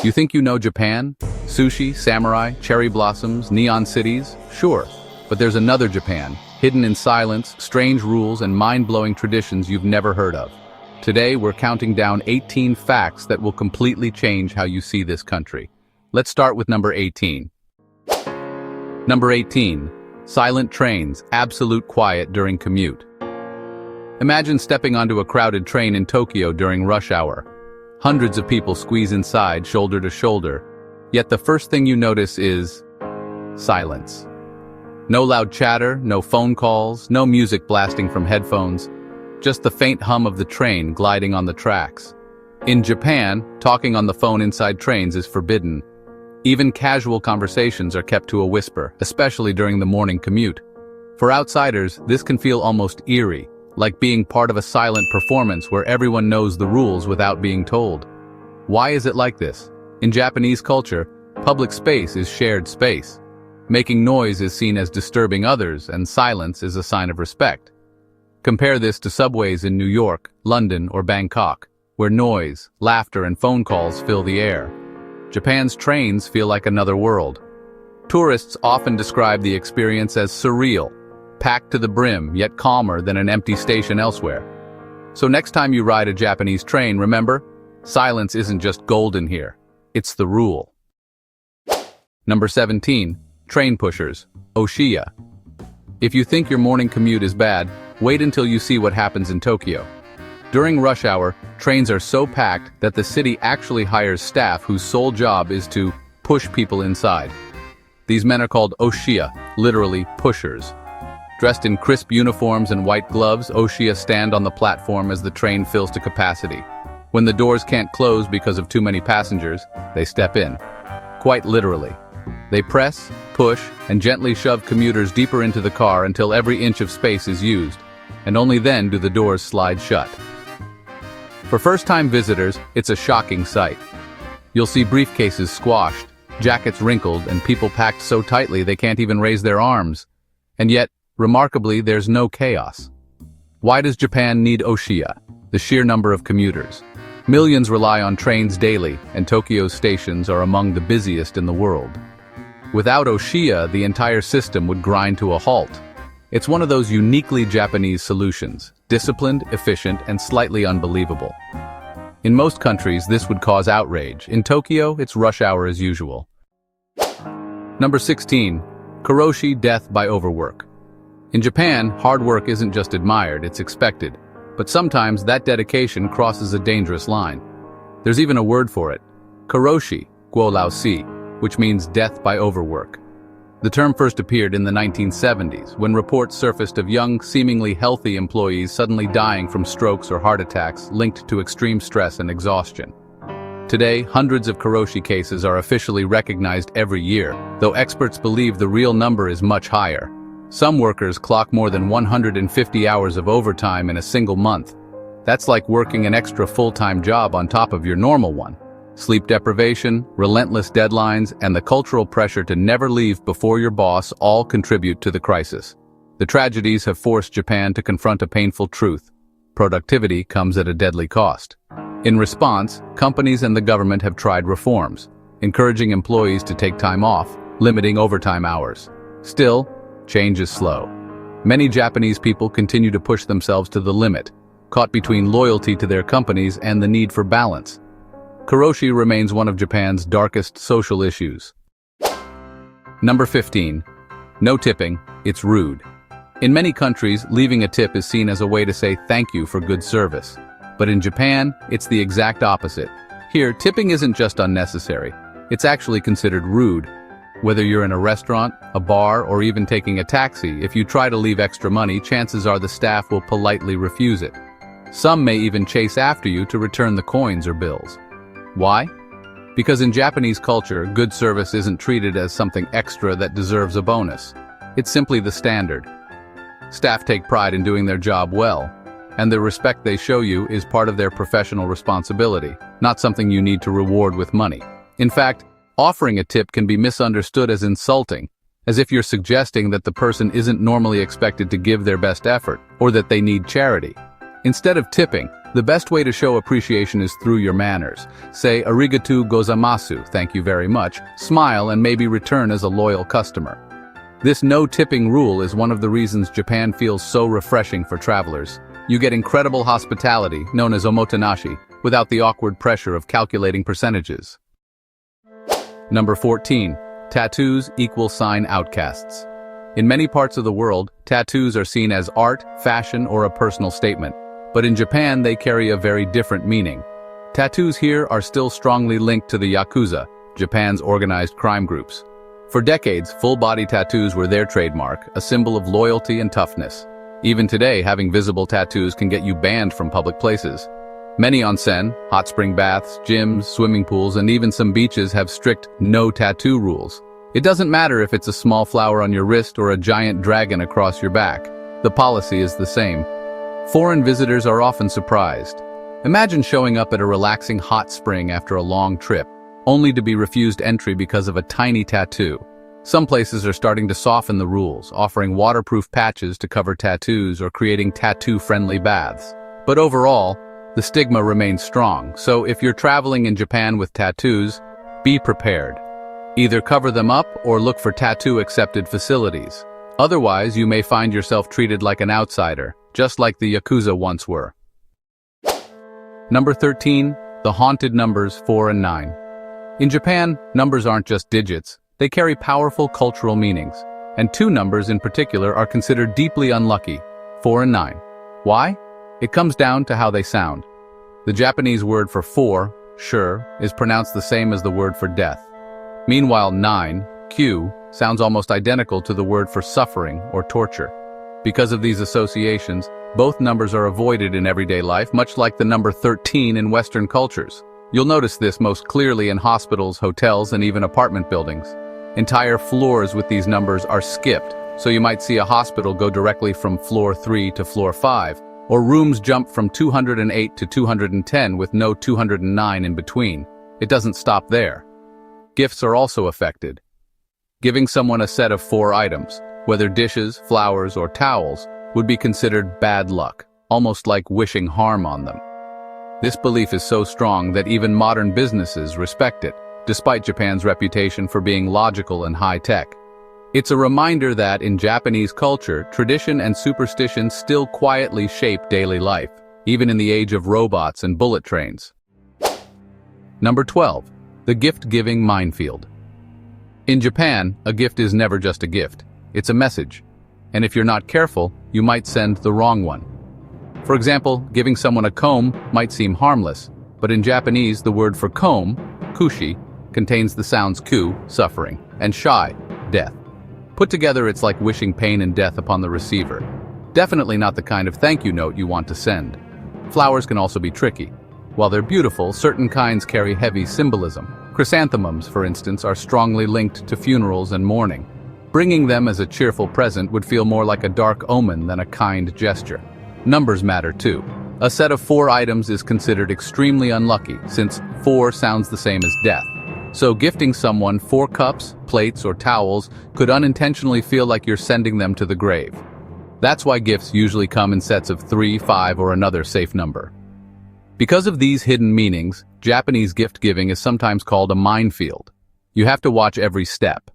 You think you know Japan? Sushi, samurai, cherry blossoms, neon cities? Sure, but there's another Japan, hidden in silence, strange rules, and mind-blowing traditions you've never heard of. Today, we're counting down 18 facts that will completely change how you see this country. Let's start with number 18. Number 18. Silent trains, absolute quiet during commute. Imagine stepping onto a crowded train in Tokyo during rush hour. Hundreds of people squeeze inside, shoulder to shoulder. Yet the first thing you notice is silence. No loud chatter, no phone calls, no music blasting from headphones, just the faint hum of the train gliding on the tracks. In Japan, talking on the phone inside trains is forbidden. Even casual conversations are kept to a whisper, especially during the morning commute. For outsiders, this can feel almost eerie, like being part of a silent performance where everyone knows the rules without being told. Why is it like this? In Japanese culture, public space is shared space. Making noise is seen as disturbing others, and silence is a sign of respect. Compare this to subways in New York, London, or Bangkok, where noise, laughter, and phone calls fill the air. Japan's trains feel like another world. Tourists often describe the experience as surreal, packed to the brim, yet calmer than an empty station elsewhere. So next time you ride a Japanese train, remember, silence isn't just golden here. It's the rule. Number 17. Train pushers, Oshiya. If you think your morning commute is bad, wait until you see what happens in Tokyo. During rush hour, trains are so packed that the city actually hires staff whose sole job is to push people inside. These men are called Oshiya, literally pushers. Dressed in crisp uniforms and white gloves, Oshiya stand on the platform as the train fills to capacity. When the doors can't close because of too many passengers, they step in. Quite literally. They press, push, and gently shove commuters deeper into the car until every inch of space is used, and only then do the doors slide shut. For first-time visitors, it's a shocking sight. You'll see briefcases squashed, jackets wrinkled, and people packed so tightly they can't even raise their arms. And yet, remarkably, there's no chaos. Why does Japan need Oshiya? The sheer number of commuters. Millions rely on trains daily, and Tokyo's stations are among the busiest in the world. Without Oshiya, the entire system would grind to a halt. It's one of those uniquely Japanese solutions, disciplined, efficient, and slightly unbelievable. In most countries, this would cause outrage. In Tokyo, it's rush hour as usual. Number 16. Karoshi, death by overwork. In Japan, hard work isn't just admired, it's expected. But sometimes that dedication crosses a dangerous line. There's even a word for it, karoshi, guolaosi, which means death by overwork. The term first appeared in the 1970s, when reports surfaced of young, seemingly healthy employees suddenly dying from strokes or heart attacks linked to extreme stress and exhaustion. Today, hundreds of karoshi cases are officially recognized every year, though experts believe the real number is much higher. Some workers clock more than 150 hours of overtime in a single month. That's like working an extra full-time job on top of your normal one. Sleep deprivation, relentless deadlines, and the cultural pressure to never leave before your boss all contribute to the crisis. The tragedies have forced Japan to confront a painful truth. Productivity comes at a deadly cost. In response, companies and the government have tried reforms, encouraging employees to take time off, limiting overtime hours. Still, change is slow. Many Japanese people continue to push themselves to the limit, caught between loyalty to their companies and the need for balance. Karoshi remains one of Japan's darkest social issues. Number 15. No tipping, it's rude. In many countries, leaving a tip is seen as a way to say thank you for good service. But in Japan, it's the exact opposite. Here, tipping isn't just unnecessary, it's actually considered rude. Whether you're in a restaurant, a bar, or even taking a taxi, if you try to leave extra money, chances are the staff will politely refuse it. Some may even chase after you to return the coins or bills. Why? Because in Japanese culture, good service isn't treated as something extra that deserves a bonus. It's simply the standard. Staff take pride in doing their job well, and the respect they show you is part of their professional responsibility, not something you need to reward with money. In fact, offering a tip can be misunderstood as insulting, as if you're suggesting that the person isn't normally expected to give their best effort, or that they need charity. Instead of tipping, The best way to show appreciation is through your manners. Say arigatou gozaimasu, thank you very much, smile and maybe return as a loyal customer. This no tipping rule is one of the reasons Japan feels so refreshing for travelers. You get incredible hospitality, known as omotenashi, without the awkward pressure of calculating percentages. Number 14. Tattoos equal sign outcasts. In many parts of the world, tattoos are seen as art, fashion, or a personal statement. But in Japan, they carry a very different meaning. Tattoos here are still strongly linked to the Yakuza, Japan's organized crime groups. For decades, full-body tattoos were their trademark, a symbol of loyalty and toughness. Even today, having visible tattoos can get you banned from public places. Many onsen, hot spring baths, gyms, swimming pools, and even some beaches have strict no tattoo rules. It doesn't matter if it's a small flower on your wrist or a giant dragon across your back. The policy is the same. Foreign visitors are often surprised. Imagine showing up at a relaxing hot spring after a long trip, only to be refused entry because of a tiny tattoo. Some places are starting to soften the rules, offering waterproof patches to cover tattoos or creating tattoo-friendly baths. But overall, the stigma remains strong, so if you're traveling in Japan with tattoos, be prepared. Either cover them up or look for tattoo-accepted facilities. Otherwise, you may find yourself treated like an outsider, just like the Yakuza once were. Number 13. The haunted numbers 4 and 9. In Japan, numbers aren't just digits, they carry powerful cultural meanings. And two numbers in particular are considered deeply unlucky, 4 and 9. Why? It comes down to how they sound. The Japanese word for 4, sure, is pronounced the same as the word for death. Meanwhile, 9, Q, sounds almost identical to the word for suffering or torture. Because of these associations, both numbers are avoided in everyday life, much like the number 13 in Western cultures. You'll notice this most clearly in hospitals, hotels, and even apartment buildings. Entire floors with these numbers are skipped, so you might see a hospital go directly from floor 3 to floor 5, or rooms jump from 208 to 210 with no 209 in between. It doesn't stop there. Gifts are also affected. Giving someone a set of 4 items, whether dishes, flowers, or towels, would be considered bad luck, almost like wishing harm on them. This belief is so strong that even modern businesses respect it, despite Japan's reputation for being logical and high-tech. It's a reminder that, in Japanese culture, tradition and superstition still quietly shape daily life, even in the age of robots and bullet trains. Number 12. The gift-giving minefield. In Japan, a gift is never just a gift. It's a message. And if you're not careful, you might send the wrong one. For example, giving someone a comb might seem harmless, but in Japanese, the word for comb, kushi, contains the sounds ku, suffering, and shai, death. Put together, it's like wishing pain and death upon the receiver. Definitely not the kind of thank you note you want to send. Flowers can also be tricky. While they're beautiful, certain kinds carry heavy symbolism. Chrysanthemums, for instance, are strongly linked to funerals and mourning. Bringing them as a cheerful present would feel more like a dark omen than a kind gesture. Numbers matter too. A set of 4 items is considered extremely unlucky, since 4 sounds the same as death. So gifting someone 4 cups, plates, or towels could unintentionally feel like you're sending them to the grave. That's why gifts usually come in sets of 3, 5, or another safe number. Because of these hidden meanings, Japanese gift-giving is sometimes called a minefield. You have to watch every step.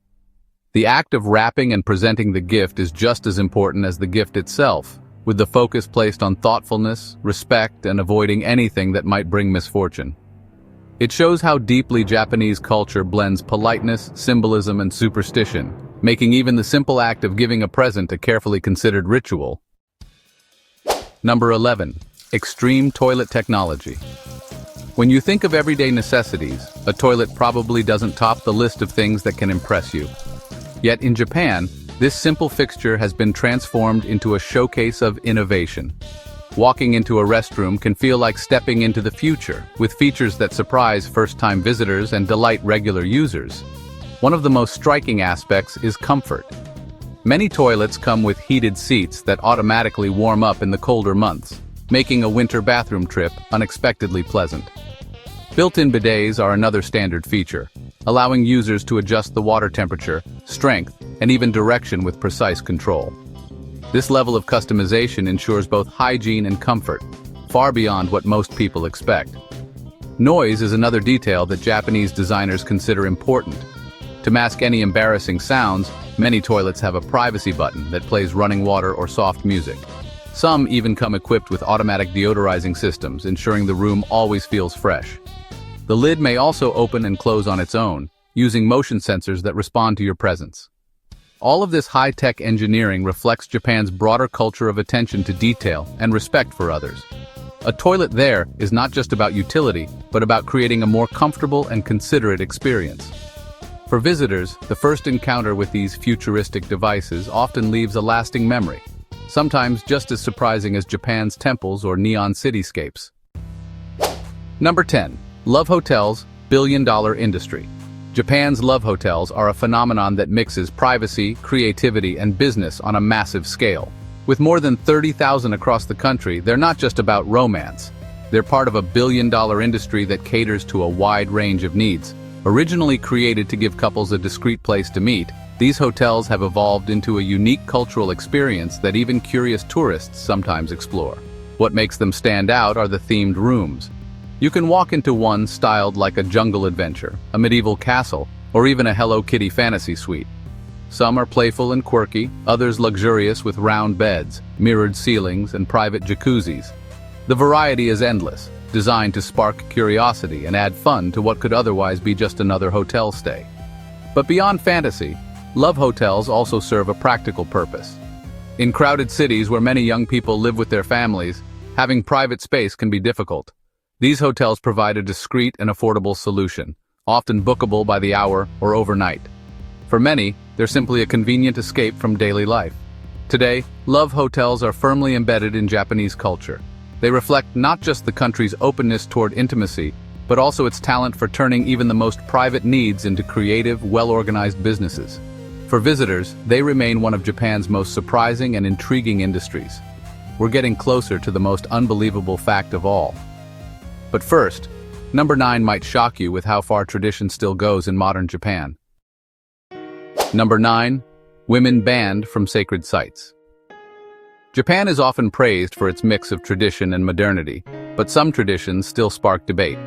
The act of wrapping and presenting the gift is just as important as the gift itself, with the focus placed on thoughtfulness, respect, and avoiding anything that might bring misfortune. It shows how deeply Japanese culture blends politeness, symbolism, and superstition, making even the simple act of giving a present a carefully considered ritual. Number 11. Extreme toilet technology. When you think of everyday necessities, a toilet probably doesn't top the list of things that can impress you. Yet in Japan, this simple fixture has been transformed into a showcase of innovation. Walking into a restroom can feel like stepping into the future, with features that surprise first-time visitors and delight regular users. One of the most striking aspects is comfort. Many toilets come with heated seats that automatically warm up in the colder months, making a winter bathroom trip unexpectedly pleasant. Built-in bidets are another standard feature, allowing users to adjust the water temperature, strength, and even direction with precise control. This level of customization ensures both hygiene and comfort, far beyond what most people expect. Noise is another detail that Japanese designers consider important. To mask any embarrassing sounds, many toilets have a privacy button that plays running water or soft music. Some even come equipped with automatic deodorizing systems, ensuring the room always feels fresh. The lid may also open and close on its own, using motion sensors that respond to your presence. All of this high-tech engineering reflects Japan's broader culture of attention to detail and respect for others. A toilet there is not just about utility, but about creating a more comfortable and considerate experience. For visitors, the first encounter with these futuristic devices often leaves a lasting memory, sometimes just as surprising as Japan's temples or neon cityscapes. Number 10. Love hotels, billion-dollar industry. Japan's love hotels are a phenomenon that mixes privacy, creativity, and business on a massive scale. With more than 30,000 across the country, they're not just about romance. They're part of a billion-dollar industry that caters to a wide range of needs. Originally created to give couples a discreet place to meet, these hotels have evolved into a unique cultural experience that even curious tourists sometimes explore. What makes them stand out are the themed rooms. You can walk into one styled like a jungle adventure, a medieval castle, or even a Hello Kitty fantasy suite. Some are playful and quirky, others luxurious with round beds, mirrored ceilings, and private jacuzzis. The variety is endless, designed to spark curiosity and add fun to what could otherwise be just another hotel stay. But beyond fantasy, love hotels also serve a practical purpose. In crowded cities where many young people live with their families, having private space can be difficult. These hotels provide a discreet and affordable solution, often bookable by the hour or overnight. For many, they're simply a convenient escape from daily life. Today, love hotels are firmly embedded in Japanese culture. They reflect not just the country's openness toward intimacy, but also its talent for turning even the most private needs into creative, well-organized businesses. For visitors, they remain one of Japan's most surprising and intriguing industries. We're getting closer to the most unbelievable fact of all. But first, number 9 might shock you with how far tradition still goes in modern Japan. Number 9. Women banned from sacred sites. Japan is often praised for its mix of tradition and modernity, but some traditions still spark debate.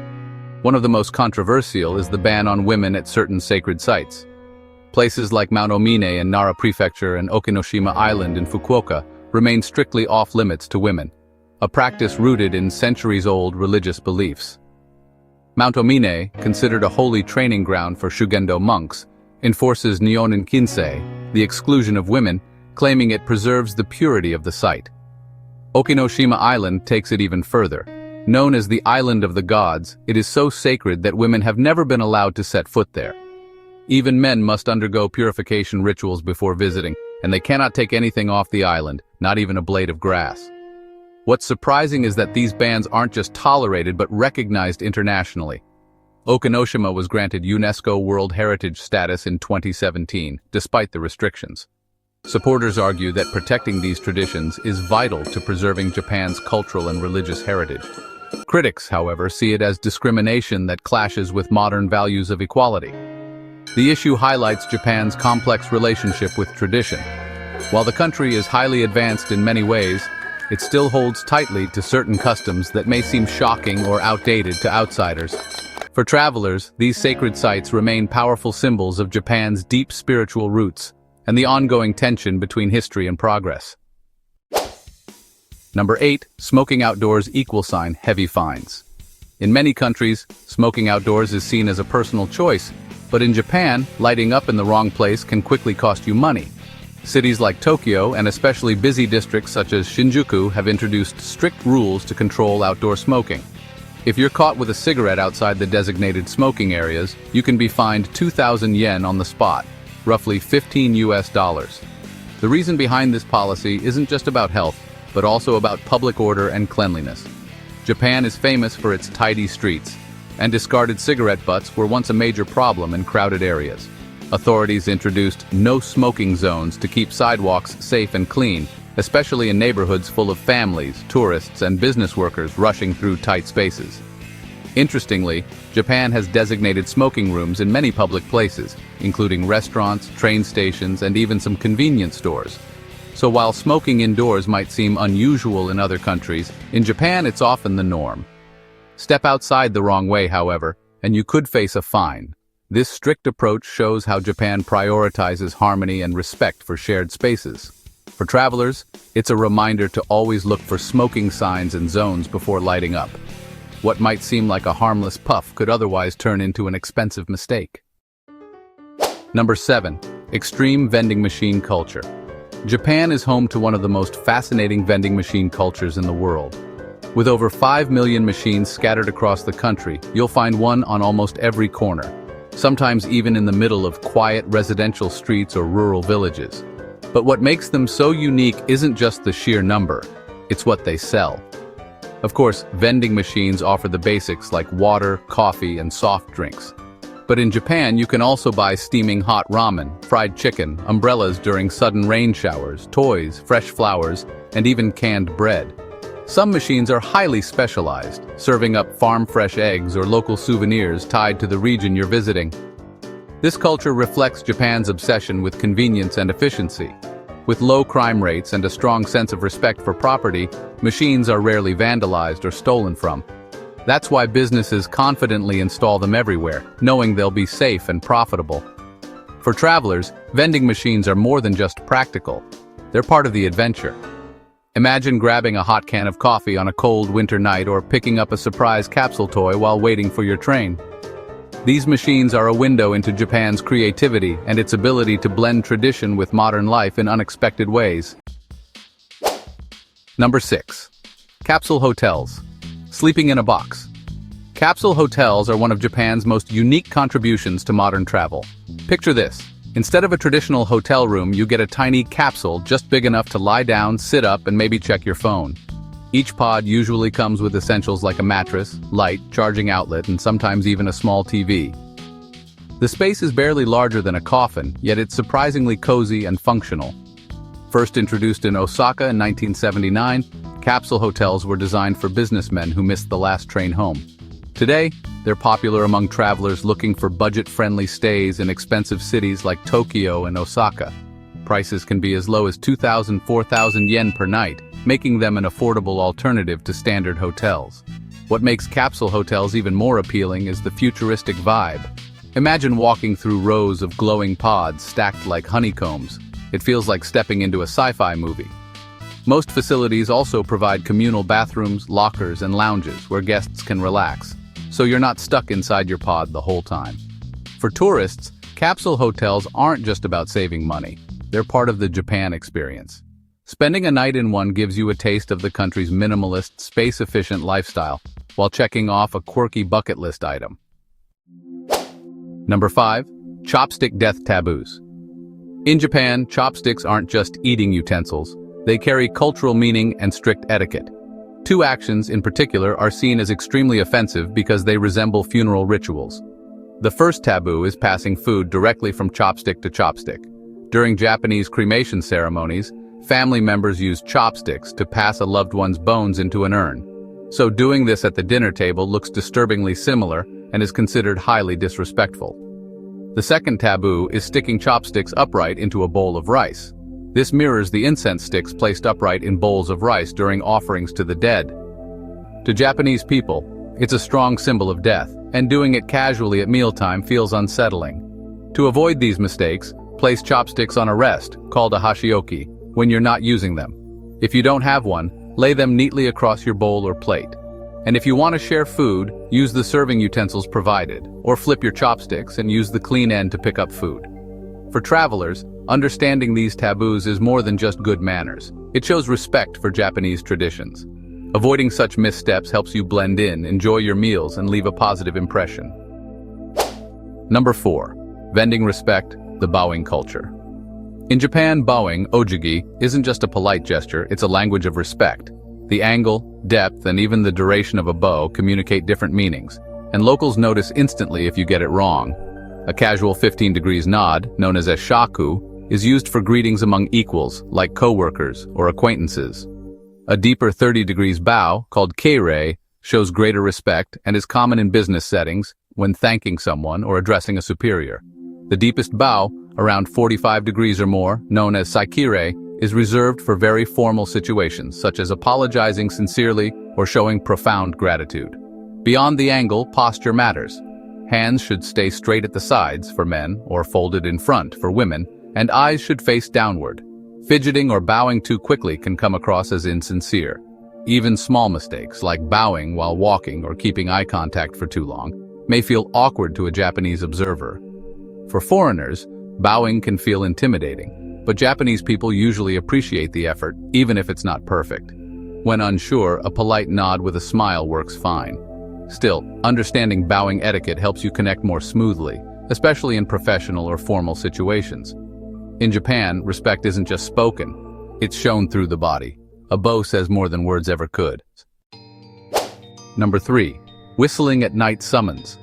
One of the most controversial is the ban on women at certain sacred sites. Places like Mount Omine in Nara Prefecture and Okinoshima Island in Fukuoka remain strictly off-limits to women, a practice rooted in centuries-old religious beliefs. Mount Omine, considered a holy training ground for Shugendo monks, enforces Nyonin Kinsei, the exclusion of women, claiming it preserves the purity of the site. Okinoshima Island takes it even further. Known as the Island of the Gods, it is so sacred that women have never been allowed to set foot there. Even men must undergo purification rituals before visiting, and they cannot take anything off the island, not even a blade of grass. What's surprising is that these bans aren't just tolerated but recognized internationally. Okinoshima was granted UNESCO World Heritage status in 2017, despite the restrictions. Supporters argue that protecting these traditions is vital to preserving Japan's cultural and religious heritage. Critics, however, see it as discrimination that clashes with modern values of equality. The issue highlights Japan's complex relationship with tradition. While the country is highly advanced in many ways, it still holds tightly to certain customs that may seem shocking or outdated to outsiders. For travelers, these sacred sites remain powerful symbols of Japan's deep spiritual roots and the ongoing tension between history and progress. Number 8. Smoking outdoors = heavy fines. In many countries, smoking outdoors is seen as a personal choice, but in Japan, lighting up in the wrong place can quickly cost you money. Cities like Tokyo and especially busy districts such as Shinjuku have introduced strict rules to control outdoor smoking. If you're caught with a cigarette outside the designated smoking areas, you can be fined 2,000 yen on the spot, roughly $15 US. The reason behind this policy isn't just about health, but also about public order and cleanliness. Japan is famous for its tidy streets, and discarded cigarette butts were once a major problem in crowded areas. Authorities introduced no smoking zones to keep sidewalks safe and clean, especially in neighborhoods full of families, tourists, and business workers rushing through tight spaces. Interestingly, Japan has designated smoking rooms in many public places, including restaurants, train stations, and even some convenience stores. So while smoking indoors might seem unusual in other countries, in Japan it's often the norm. Step outside the wrong way, however, and you could face a fine. This strict approach shows how Japan prioritizes harmony and respect for shared spaces. For travelers, it's a reminder to always look for smoking signs and zones before lighting up. What might seem like a harmless puff could otherwise turn into an expensive mistake. Number 7. Extreme vending machine culture. Japan is home to one of the most fascinating vending machine cultures in the world. With over 5 million machines scattered across the country, you'll find one on almost every corner, sometimes even in the middle of quiet residential streets or rural villages. But what makes them so unique isn't just the sheer number, it's what they sell. Of course, vending machines offer the basics like water, coffee, and soft drinks. But in Japan, you can also buy steaming hot ramen, fried chicken, umbrellas during sudden rain showers, toys, fresh flowers, and even canned bread. Some machines are highly specialized, serving up farm-fresh eggs or local souvenirs tied to the region you're visiting. This culture reflects Japan's obsession with convenience and efficiency. With low crime rates and a strong sense of respect for property, machines are rarely vandalized or stolen from. That's why businesses confidently install them everywhere, knowing they'll be safe and profitable. For travelers, vending machines are more than just practical. They're part of the adventure. Imagine grabbing a hot can of coffee on a cold winter night or picking up a surprise capsule toy while waiting for your train. These machines are a window into Japan's creativity and its ability to blend tradition with modern life in unexpected ways. Number 6. Capsule hotels. Sleeping in a box. Capsule hotels are one of Japan's most unique contributions to modern travel. Picture this. Instead of a traditional hotel room, you get a tiny capsule just big enough to lie down, sit up, and maybe check your phone. Each pod usually comes with essentials like a mattress, light, charging outlet, and sometimes even a small TV. The space is barely larger than a coffin, yet it's surprisingly cozy and functional. First introduced in Osaka in 1979, capsule hotels were designed for businessmen who missed the last train home. Today, they're popular among travelers looking for budget-friendly stays in expensive cities like Tokyo and Osaka. Prices can be as low as 2,000 to 4,000 yen per night, making them an affordable alternative to standard hotels. What makes capsule hotels even more appealing is the futuristic vibe. Imagine walking through rows of glowing pods stacked like honeycombs. It feels like stepping into a sci-fi movie. Most facilities also provide communal bathrooms, lockers, and lounges where guests can relax, so you're not stuck inside your pod the whole time. For tourists, capsule hotels aren't just about saving money. They're part of the Japan experience. Spending a night in one gives you a taste of the country's minimalist, space-efficient lifestyle, while checking off a quirky bucket list item. Number 5. Chopstick death taboos. In Japan, chopsticks aren't just eating utensils. They carry cultural meaning and strict etiquette. Two actions in particular are seen as extremely offensive because they resemble funeral rituals. The first taboo is passing food directly from chopstick to chopstick. During Japanese cremation ceremonies, family members use chopsticks to pass a loved one's bones into an urn. So doing this at the dinner table looks disturbingly similar and is considered highly disrespectful. The second taboo is sticking chopsticks upright into a bowl of rice. This mirrors the incense sticks placed upright in bowls of rice during offerings to the dead. To Japanese people, it's a strong symbol of death, and doing it casually at mealtime feels unsettling. To avoid these mistakes, place chopsticks on a rest, called a hashioki, when you're not using them. If you don't have one, lay them neatly across your bowl or plate. And if you want to share food, use the serving utensils provided, or flip your chopsticks and use the clean end to pick up food. For travelers, understanding these taboos is more than just good manners. It shows respect for Japanese traditions. Avoiding such missteps helps you blend in, enjoy your meals, and leave a positive impression. Number 4. Vending respect, the bowing culture. In Japan, bowing, ojigi, isn't just a polite gesture, it's a language of respect. The angle, depth, and even the duration of a bow communicate different meanings, and locals notice instantly if you get it wrong. A casual 15 degrees nod, known as a shaku, is used for greetings among equals, like co-workers or acquaintances. A deeper 30 degrees bow, called keirei, shows greater respect and is common in business settings when thanking someone or addressing a superior. The deepest bow, around 45 degrees or more, known as saikirei, is reserved for very formal situations, such as apologizing sincerely or showing profound gratitude. Beyond the angle, posture matters. Hands should stay straight at the sides for men or folded in front for women, and eyes should face downward. Fidgeting or bowing too quickly can come across as insincere. Even small mistakes, like bowing while walking or keeping eye contact for too long, may feel awkward to a Japanese observer. For foreigners, bowing can feel intimidating, but Japanese people usually appreciate the effort, even if it's not perfect. When unsure, a polite nod with a smile works fine. Still, understanding bowing etiquette helps you connect more smoothly, especially in professional or formal situations. In Japan, respect isn't just spoken, it's shown through the body. A bow says more than words ever could. Number 3. Whistling at night summons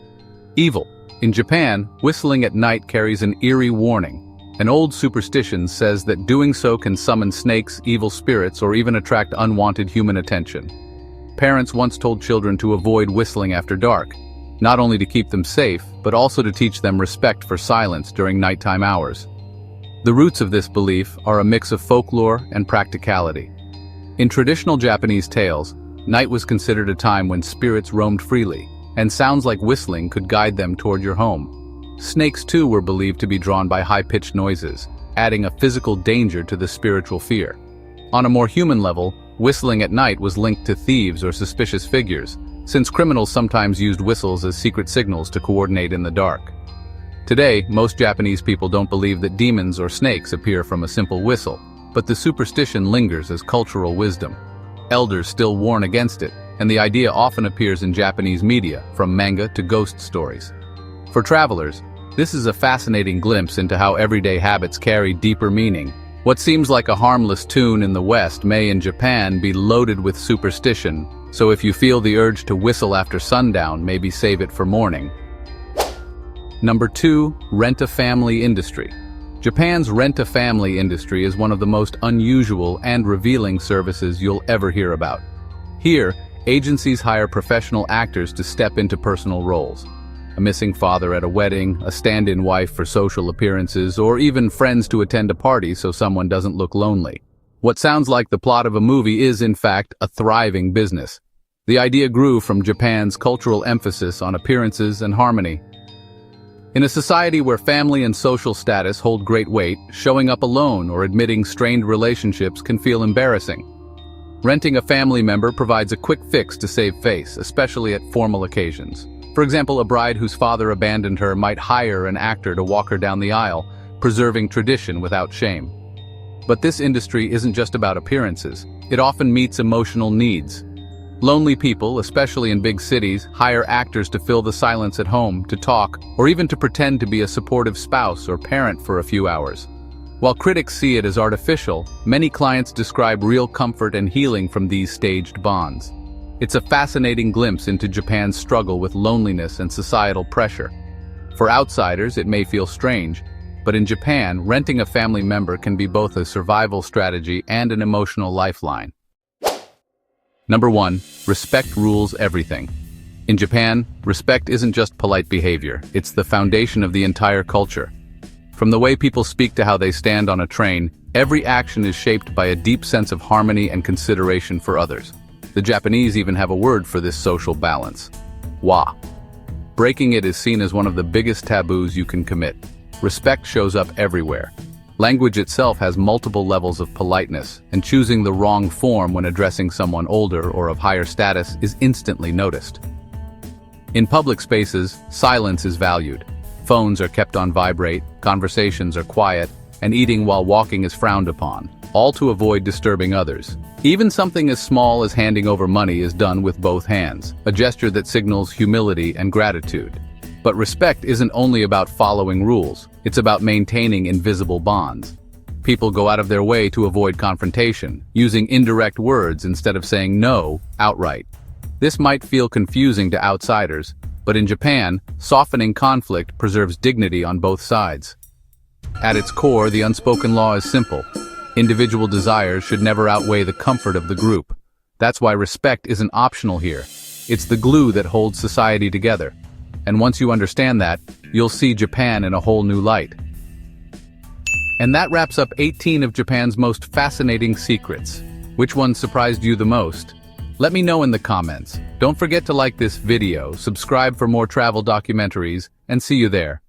evil. In Japan, whistling at night carries an eerie warning. An old superstition says that doing so can summon snakes, evil spirits, or even attract unwanted human attention. Parents once told children to avoid whistling after dark, not only to keep them safe, but also to teach them respect for silence during nighttime hours. The roots of this belief are a mix of folklore and practicality. In traditional Japanese tales, night was considered a time when spirits roamed freely, and sounds like whistling could guide them toward your home. Snakes too were believed to be drawn by high-pitched noises, adding a physical danger to the spiritual fear. On a more human level, whistling at night was linked to thieves or suspicious figures, since criminals sometimes used whistles as secret signals to coordinate in the dark. Today, most Japanese people don't believe that demons or snakes appear from a simple whistle, but the superstition lingers as cultural wisdom. Elders still warn against it, and the idea often appears in Japanese media, from manga to ghost stories. For travelers, this is a fascinating glimpse into how everyday habits carry deeper meaning. What seems like a harmless tune in the West may in Japan be loaded with superstition, so if you feel the urge to whistle after sundown, maybe save it for morning. Number 2. Rent-a-family industry. Japan's rent-a-family industry is one of the most unusual and revealing services you'll ever hear about. Here, agencies hire professional actors to step into personal roles. A missing father at a wedding, a stand-in wife for social appearances, or even friends to attend a party so someone doesn't look lonely. What sounds like the plot of a movie is, in fact, a thriving business. The idea grew from Japan's cultural emphasis on appearances and harmony. In a society where family and social status hold great weight, showing up alone or admitting strained relationships can feel embarrassing. Renting a family member provides a quick fix to save face, especially at formal occasions. For example, a bride whose father abandoned her might hire an actor to walk her down the aisle, preserving tradition without shame. But this industry isn't just about appearances. It often meets emotional needs. Lonely people, especially in big cities, hire actors to fill the silence at home, to talk, or even to pretend to be a supportive spouse or parent for a few hours. While critics see it as artificial, many clients describe real comfort and healing from these staged bonds. It's a fascinating glimpse into Japan's struggle with loneliness and societal pressure. For outsiders, it may feel strange, but in Japan, renting a family member can be both a survival strategy and an emotional lifeline. Number 1. Respect rules everything. In Japan, respect isn't just polite behavior, it's the foundation of the entire culture. From the way people speak to how they stand on a train, every action is shaped by a deep sense of harmony and consideration for others. The Japanese even have a word for this social balance: wa. Breaking it is seen as one of the biggest taboos you can commit. Respect shows up everywhere. Language itself has multiple levels of politeness, and choosing the wrong form when addressing someone older or of higher status is instantly noticed. In public spaces, silence is valued. Phones are kept on vibrate, conversations are quiet, and eating while walking is frowned upon, all to avoid disturbing others. Even something as small as handing over money is done with both hands, a gesture that signals humility and gratitude. But respect isn't only about following rules, it's about maintaining invisible bonds. People go out of their way to avoid confrontation, using indirect words instead of saying no outright. This might feel confusing to outsiders, but in Japan, softening conflict preserves dignity on both sides. At its core, the unspoken law is simple. Individual desires should never outweigh the comfort of the group. That's why respect isn't optional here. It's the glue that holds society together. And once you understand that, you'll see Japan in a whole new light. And that wraps up 18 of Japan's most fascinating secrets. Which one surprised you the most? Let me know in the comments. Don't forget to like this video, subscribe for more travel documentaries, and see you there.